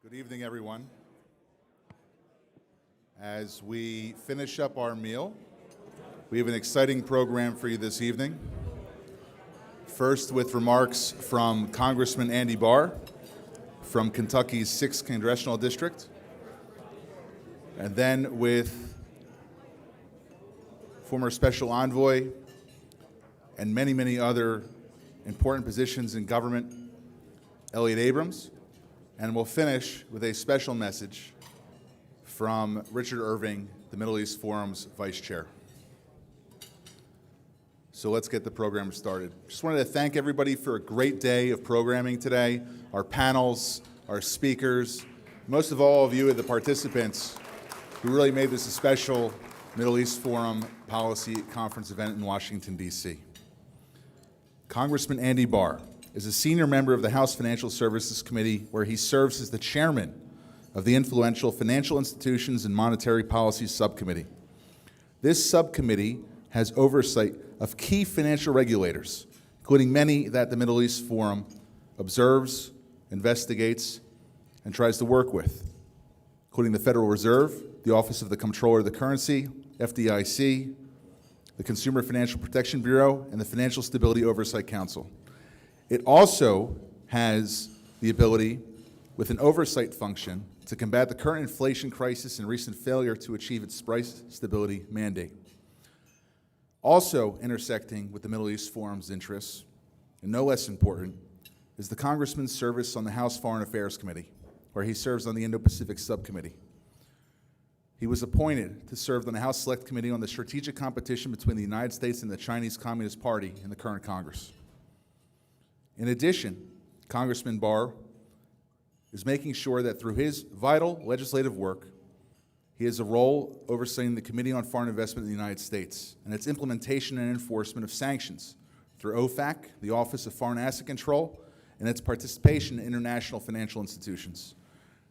Good evening, everyone. As we finish up our meal, we have an exciting program for you this evening. First, with remarks from Congressman Andy Barr from Kentucky's 6th Congressional District, and then with former Special Envoy and many, many other important positions in government, Elliott Abrams. And we'll finish with a special message from Richard Irving, the Middle East Forum's Vice Chair. So let's get the program started. Just wanted to thank everybody for a great day of programming today, our panels, our speakers, most of all of you, the participants, who really made this a special Middle East Forum Policy Conference event in Washington, D.C. Congressman Andy Barr is a senior member of the House Financial Services Committee, where he serves as the chairman of the influential Financial Institutions and Monetary Policy Subcommittee. This subcommittee has oversight of key financial regulators, including many that the Middle East Forum observes, investigates, and tries to work with, including the Federal Reserve, the Office of the Comptroller of the Currency, FDIC, the Consumer Financial Protection Bureau, and the Financial Stability Oversight Council. It also has the ability, with an oversight function, to combat the current inflation crisis and recent failure to achieve its price stability mandate. Also intersecting with the Middle East Forum's interests, and no less important, is the Congressman's service on the House Foreign Affairs Committee, where he serves on the Indo-Pacific Subcommittee. He was appointed to serve on the House Select Committee on the strategic competition between the United States and the Chinese Communist Party in the current Congress. In addition, Congressman Barr is making sure that through his vital legislative work, he has a role overseeing the Committee on Foreign Investment in the United States and its implementation and enforcement of sanctions through OFAC, the Office of Foreign Asset Control, and its participation in international financial institutions.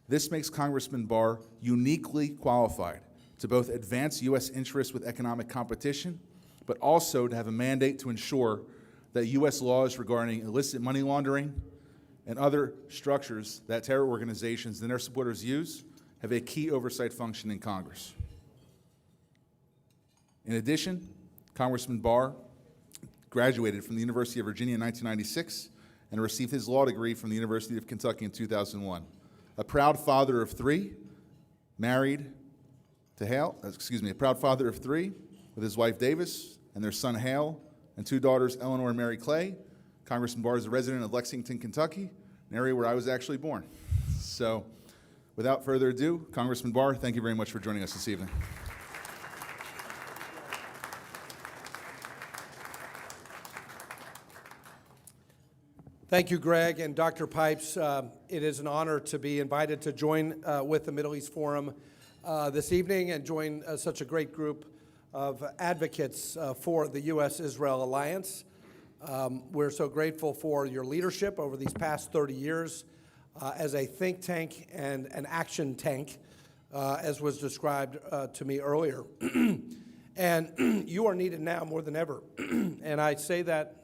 This makes Congressman Barr uniquely qualified to both advance U.S. interests with economic competition, but also to have a mandate to ensure that U.S. laws regarding illicit money laundering and other structures that terror organizations and their supporters use have a key oversight function in Congress. In addition, Congressman Barr graduated from the University of Virginia in 1996 and received his law degree from the University of Kentucky in 2001. A proud father of three, a proud father of three with his wife Davis and their son Hale, and two daughters, Eleanor and Mary Clay. Congressman Barr is a resident of Lexington, Kentucky, an area where I was actually born. So, without further ado, Congressman Barr, thank you very much for joining us this evening. Thank you, Greg and Dr. Pipes. It is an honor to be invited to join with the Middle East Forum this evening and join such a great group of advocates for the U.S.-Israel alliance. We're so grateful for your leadership over these past 30 years as a think tank and an action tank, as was described to me earlier. And you are needed now more than ever. And I say that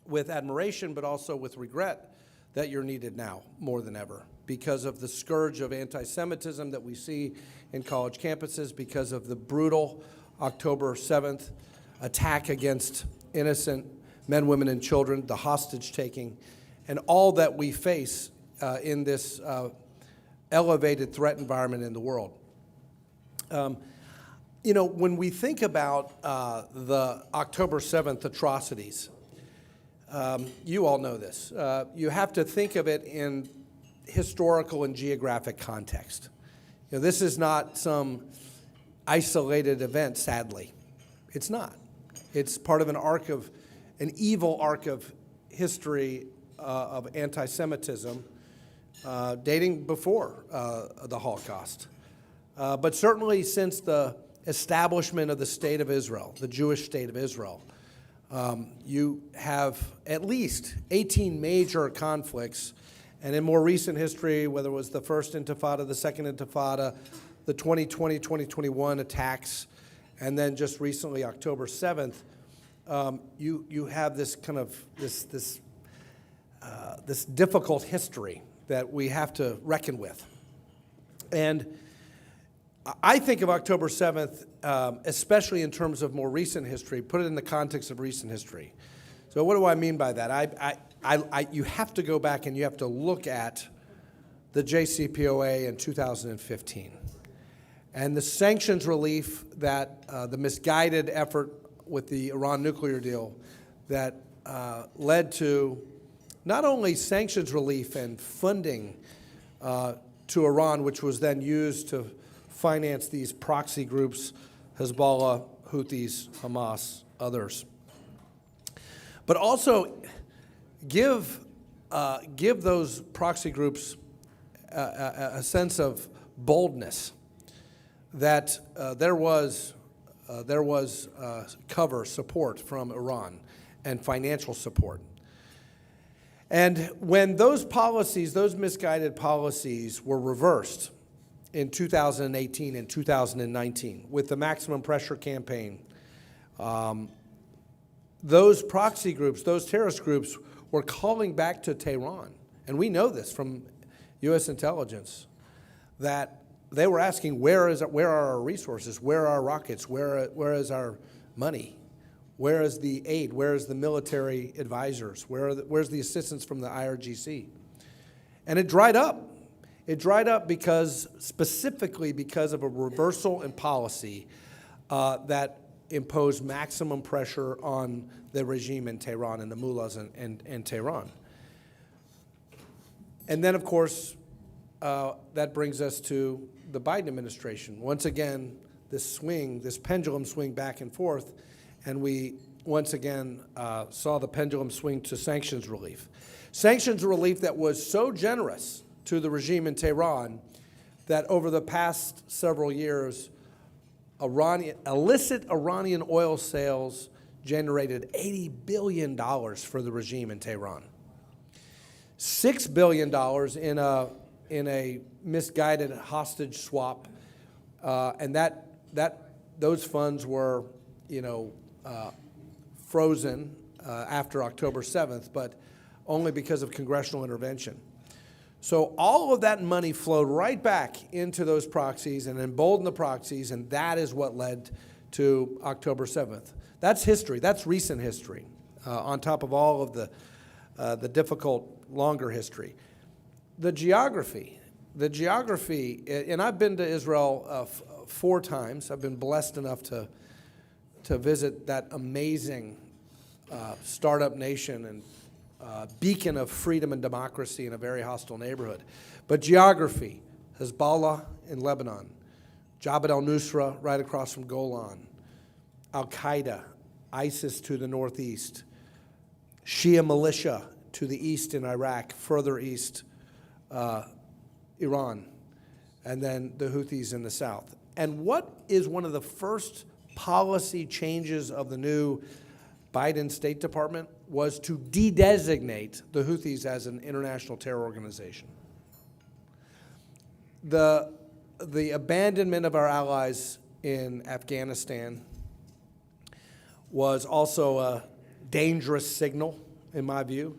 with admiration, but also with regret that you're needed now more than ever because of the scourge of anti-Semitism that we see in college campuses, because of the brutal October 7th attack against innocent men, women, and children, the hostage-taking, and all that we face in this elevated threat environment in the world. You know, when we think about the October 7th atrocities, you all know this. You have to think of it in historical and geographic context. You know, this is not some isolated event, sadly. It's not. It's part of an evil arc of history of anti-Semitism dating before the Holocaust. But certainly since the establishment of the State of Israel, the Jewish State of Israel, you have at least 18 major conflicts, and in more recent history, whether it was the First Intifada, the Second Intifada, the 2020-2021 attacks, and then just recently October 7th, you have this kind of this difficult history that we have to reckon with. And I think of October 7th, especially in terms of more recent history, put it in the context of recent history. So what do I mean by that? You have to go back and you have to look at the JCPOA in 2015 and the sanctions relief that the misguided effort with the Iran nuclear deal that led to not only sanctions relief and funding to Iran, which was then used to finance these proxy groups, Hezbollah, Houthis, Hamas, others, but also give those proxy groups a sense of boldness that there was cover support from Iran and financial support. And when those policies, those misguided policies were reversed in 2018 and 2019 with the maximum pressure campaign, those proxy groups, those terrorist groups were calling back to Tehran. And we know this from U.S. intelligence, that they were asking, where are our resources? Where are our rockets? Where is our money? Where is the aid? Where is the military advisors? Where's the assistance from the IRGC? And it dried up. It dried up specifically because of a reversal in policy that imposed maximum pressure on the regime in Tehran and the mullahs in Tehran. And then, of course, that brings us to the Biden administration. Once again, this pendulum swing back and forth, and we once again saw the pendulum swing to sanctions relief. Sanctions relief that was so generous to the regime in Tehran that over the past several years, illicit Iranian oil sales generated $80 billion for the regime in Tehran. $6 billion in a misguided hostage swap, and those funds were, frozen after October 7th, but only because of congressional intervention. So all of that money flowed right back into those proxies and emboldened the proxies, and that is what led to October 7th. That's history. That's recent history, on top of all of the difficult, longer history. The geography, and I've been to Israel 4 times. I've been blessed enough to visit that amazing startup nation and beacon of freedom and democracy in a very hostile neighborhood. But geography, Hezbollah in Lebanon, Jabhat al-Nusra right across from Golan, Al-Qaeda, ISIS to the northeast, Shia militia to the east in Iraq, further east, Iran, and then the Houthis in the south. And what is one of the first policy changes of the new Biden State Department was to de-designate the Houthis as an international terror organization. The abandonment of our allies in Afghanistan was also a dangerous signal, in my view.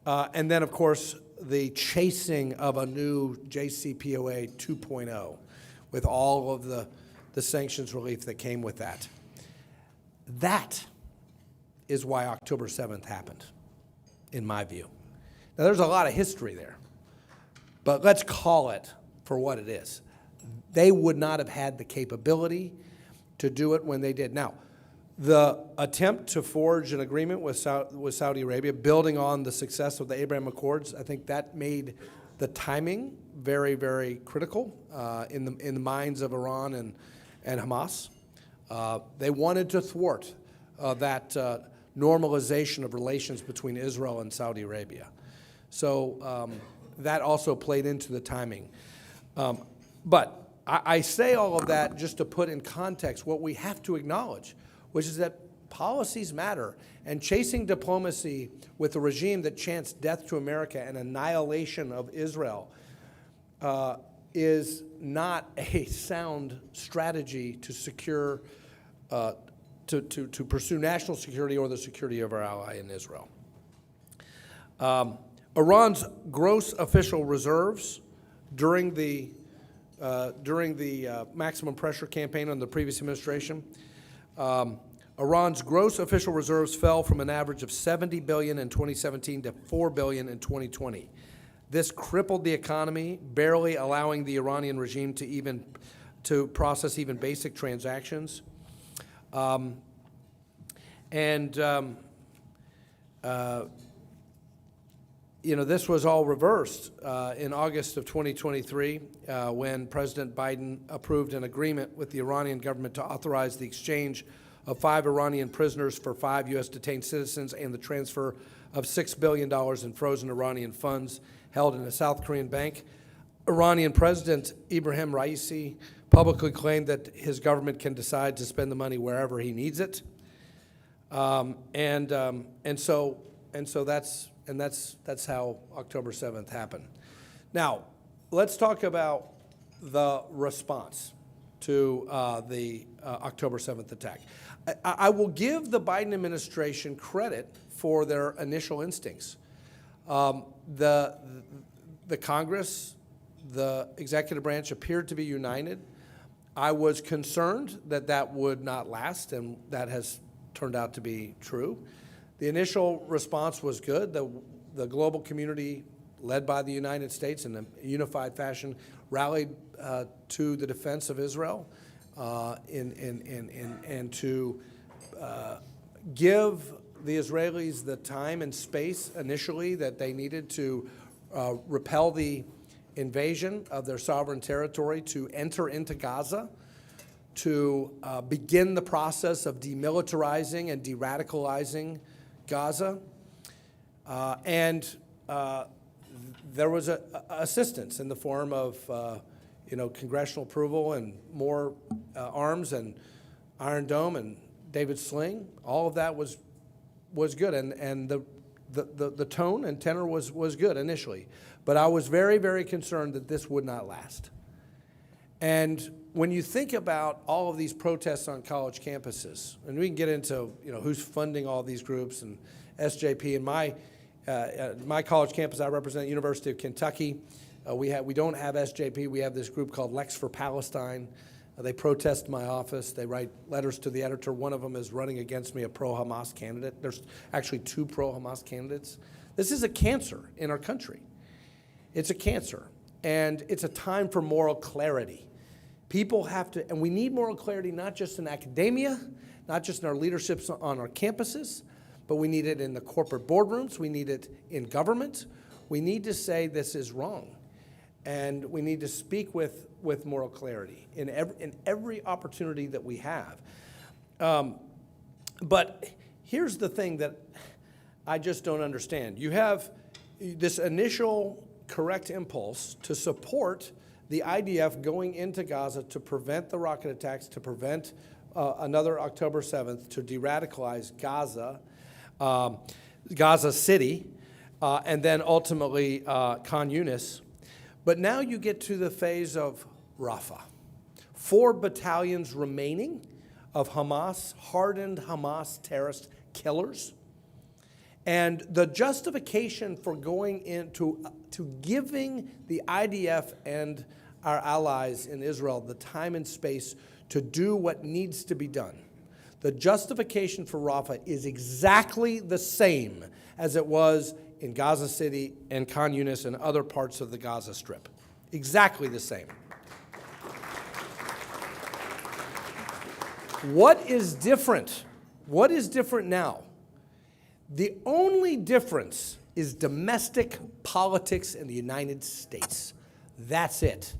And then, of course, the chasing of a new JCPOA 2.0 with all of the sanctions relief that came with that. That is why October 7th happened, in my view. Now, there's a lot of history there, but let's call it for what it is. They would not have had the capability to do it when they did. Now, the attempt to forge an agreement with Saudi Arabia, building on the success of the Abraham Accords, I think that made the timing very, very critical in the minds of Iran and Hamas. They wanted to thwart that normalization of relations between Israel and Saudi Arabia. So that also played into the timing. But I say all of that just to put in context what we have to acknowledge, which is that policies matter. And chasing diplomacy with a regime that chants death to America and annihilation of Israel is not a sound strategy to secure, to pursue national security or the security of our ally in Israel. Iran's gross official reserves during the maximum pressure campaign under the previous administration, Iran's gross official reserves fell from an average of $70 billion in 2017 to $4 billion in 2020. This crippled the economy, barely allowing the Iranian regime to process even basic transactions. This was all reversed in August of 2023 when President Biden approved an agreement with the Iranian government to authorize the exchange of 5 Iranian prisoners for 5 U.S. detained citizens and the transfer of $6 billion in frozen Iranian funds held in a South Korean bank. Iranian President Ibrahim Raisi publicly claimed that his government can decide to spend the money wherever he needs it. So that's how October 7th happened. Now, let's talk about the response to the October 7th attack. I will give the Biden administration credit for their initial instincts. The Congress, the executive branch appeared to be united. I was concerned that that would not last, and that has turned out to be true. The initial response was good. The global community, led by the United States in a unified fashion, rallied to the defense of Israel and to give the Israelis the time and space initially that they needed to repel the invasion of their sovereign territory, to enter into Gaza, to begin the process of demilitarizing and de-radicalizing Gaza. There was assistance in the form of congressional approval and more arms and Iron Dome and David Sling. All of that was good, and the tone and tenor was good initially. But I was very, very concerned that this would not last. And when you think about all of these protests on college campuses, and we can get into who's funding all these groups and SJP, and my college campus, I represent the University of Kentucky. We don't have SJP. We have this group called Lex for Palestine. They protest my office. They write letters to the editor. One of them is running against me, a pro-Hamas candidate. There's actually 2 pro-Hamas candidates. This is a cancer in our country. It's a cancer, and it's a time for moral clarity. People have to, and we need moral clarity not just in academia, not just in our leaderships on our campuses, but we need it in the corporate boardrooms. We need it in government. We need to say this is wrong, and we need to speak with moral clarity in every opportunity that we have. But here's the thing that I just don't understand. You have this initial correct impulse to support the IDF going into Gaza to prevent the rocket attacks, to prevent another October 7th, to de-radicalize Gaza, Gaza City, and then ultimately Khan Yunis. But now you get to the phase of Rafah. 4 battalions remaining of Hamas, hardened Hamas terrorist killers. And the justification for going into to giving the IDF and our allies in Israel the time and space to do what needs to be done. The justification for Rafah is exactly the same as it was in Gaza City and Khan Yunis and other parts of the Gaza Strip. Exactly the same. What is different? What is different now? The only difference is domestic politics in the United States. That's it.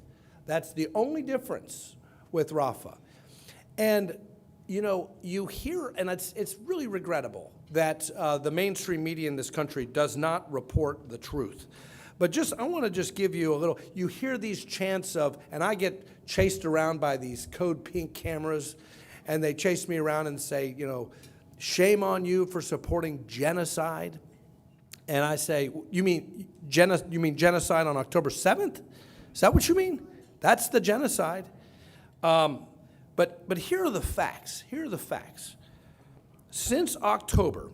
That's the only difference with Rafah. And you hear, and it's really regrettable that the mainstream media in this country does not report the truth. But I want to just give you a little, you hear these chants of, and I get chased around by these Code Pink cameras, and they chase me around and say, shame on you for supporting genocide. And I say, you mean genocide on October 7th? Is that what you mean? That's the genocide. But here are the facts. Here are the facts. Since October,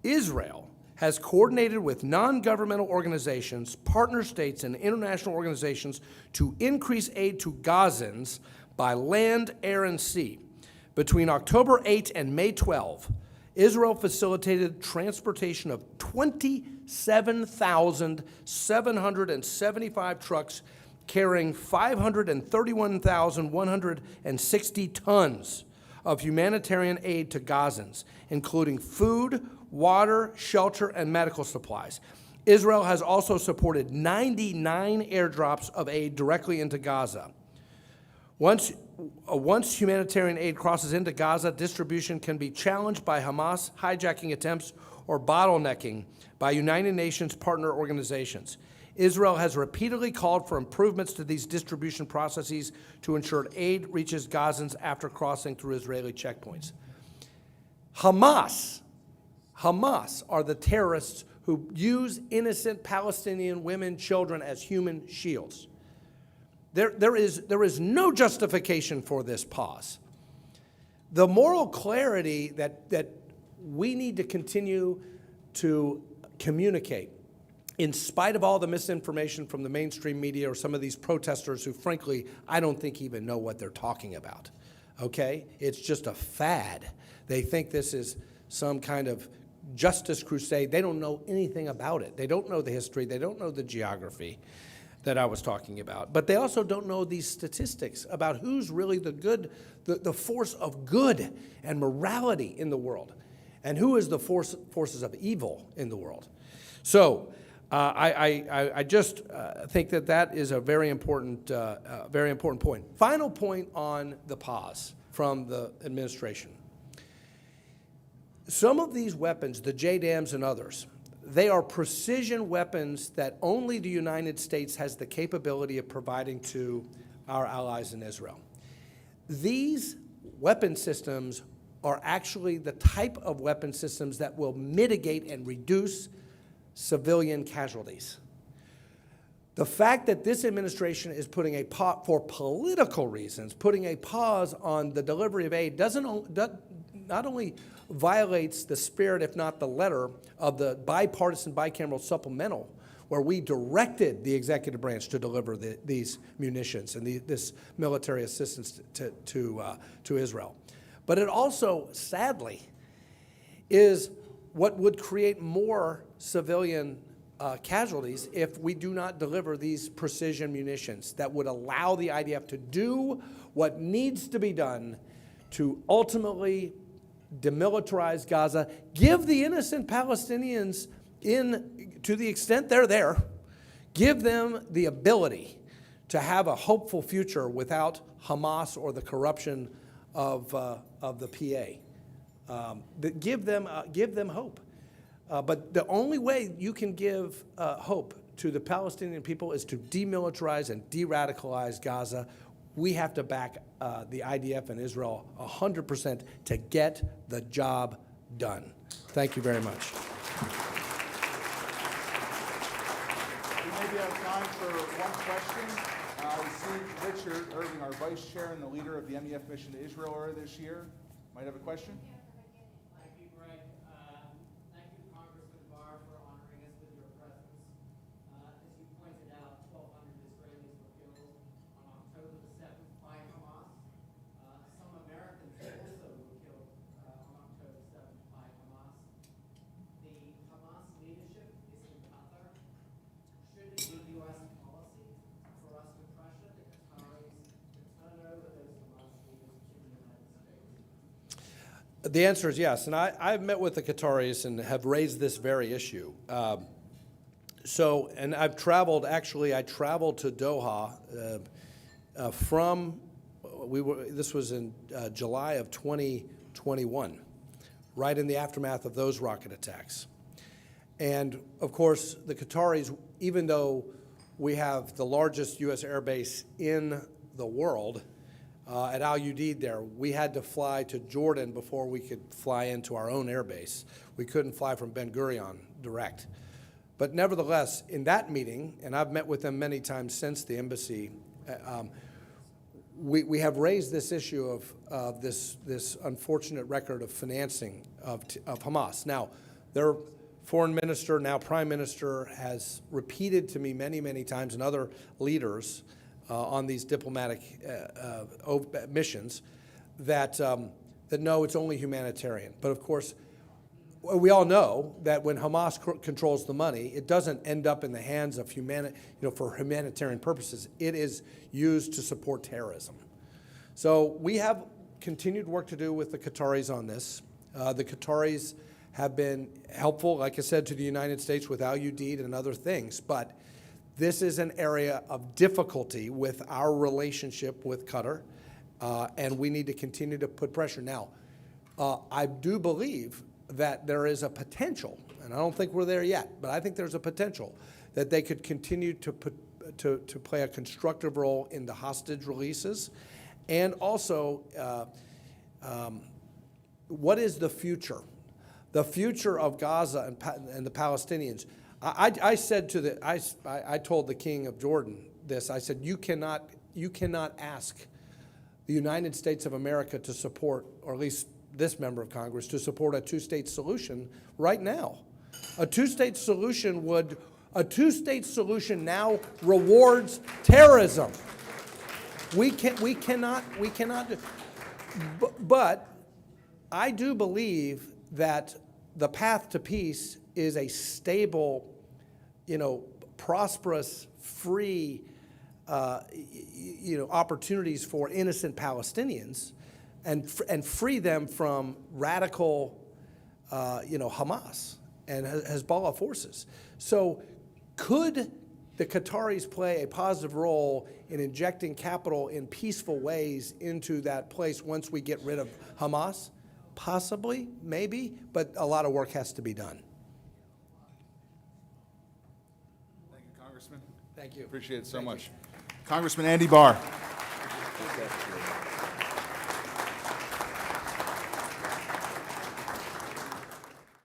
Israel has coordinated with non-governmental organizations, partner states, and international organizations to increase aid to Gazans by land, air, and sea. Between October 8 and May 12, Israel facilitated transportation of 27,775 trucks carrying 531,160 tons of humanitarian aid to Gazans, including food, water, shelter, and medical supplies. Israel has also supported 99 airdrops of aid directly into Gaza. Once humanitarian aid crosses into Gaza, distribution can be challenged by Hamas hijacking attempts or bottlenecking by United Nations partner organizations. Israel has repeatedly called for improvements to these distribution processes to ensure aid reaches Gazans after crossing through Israeli checkpoints. Hamas are the terrorists who use innocent Palestinian women, children as human shields. There is no justification for this pause. The moral clarity that we need to continue to communicate, in spite of all the misinformation from the mainstream media or some of these protesters who, frankly, I don't think even know what they're talking about, okay? It's just a fad. They think this is some kind of justice crusade. They don't know anything about it. They don't know the history. They don't know the geography that I was talking about. But they also don't know these statistics about who's really the good, the force of good and morality in the world, and who is the forces of evil in the world. So I just think that is a very important point. Final point on the pause from the administration. Some of these weapons, the JDAMs and others, they are precision weapons that only the United States has the capability of providing to our allies in Israel. These weapon systems are actually the type of weapon systems that will mitigate and reduce civilian casualties. The fact that this administration is putting a pause, for political reasons, putting a pause on the delivery of aid not only violates the spirit, if not the letter, of the bipartisan bicameral supplemental, where we directed the executive branch to deliver these munitions and this military assistance to Israel. But it also, sadly, is what would create more civilian casualties if we do not deliver these precision munitions that would allow the IDF to do what needs to be done to ultimately demilitarize Gaza, give the innocent Palestinians, to the extent they're there, give them the ability to have a hopeful future without Hamas or the corruption of the PA. Give them hope. But the only way you can give hope to the Palestinian people is to demilitarize and de-radicalize Gaza. We have to back the IDF and Israel 100% to get the job done. Thank you very much. We maybe have time for one question. We see Richard Irving, our vice chair and the leader of the MEF mission to Israel earlier this year, might have a question. Thank you, Greg. Thank you, Congressman Barr, for honoring us with your presence. As you pointed out, 1,200 Israelis were killed on October the 7th by Hamas. Some Americans also were killed on October 7th by Hamas. The Hamas leadership is in Qatar. Should it be U.S. policy for us to pressure the Qataris to turn over those Hamas leaders to the United States? The answer is yes, and I've met with the Qataris and have raised this very issue. And I've traveled, actually, I traveled to Doha this was in July of 2021, right in the aftermath of those rocket attacks. And of course, the Qataris, even though we have the largest U.S. air base in the world, at Al Udeid there, we had to fly to Jordan before we could fly into our own air base. We couldn't fly from Ben Gurion direct. But nevertheless, in that meeting, and I've met with them many times since the embassy, we have raised this issue of this unfortunate record of financing of Hamas. Now, their foreign minister, now prime minister, has repeated to me many, many times, and other leaders on these diplomatic missions, that no, it's only humanitarian. But of course, we all know that when Hamas controls the money, it doesn't end up in the hands of for humanitarian purposes. It is used to support terrorism. So we have continued work to do with the Qataris on this. The Qataris have been helpful, like I said, to the United States with Al-Udeid and other things. But this is an area of difficulty with our relationship with Qatar, and we need to continue to put pressure. Now, I do believe that there is a potential, and I don't think we're there yet, but I think there's a potential that they could continue to play a constructive role in the hostage releases. And also, what is the future? The future of Gaza and the Palestinians. I told the king of Jordan this. I said, you cannot ask the United States of America to support, or at least this member of Congress, to support a two-state solution right now. A two-state solution now rewards terrorism. We cannot do. But I do believe that the path to peace is a stable, prosperous, free, opportunities for innocent Palestinians, and free them from radical, Hamas and Hezbollah forces. So could the Qataris play a positive role in injecting capital in peaceful ways into that place once we get rid of Hamas? Possibly, maybe, but a lot of work has to be done. Thank you, Congressman. Thank you. Appreciate it so much. Congressman Andy Barr.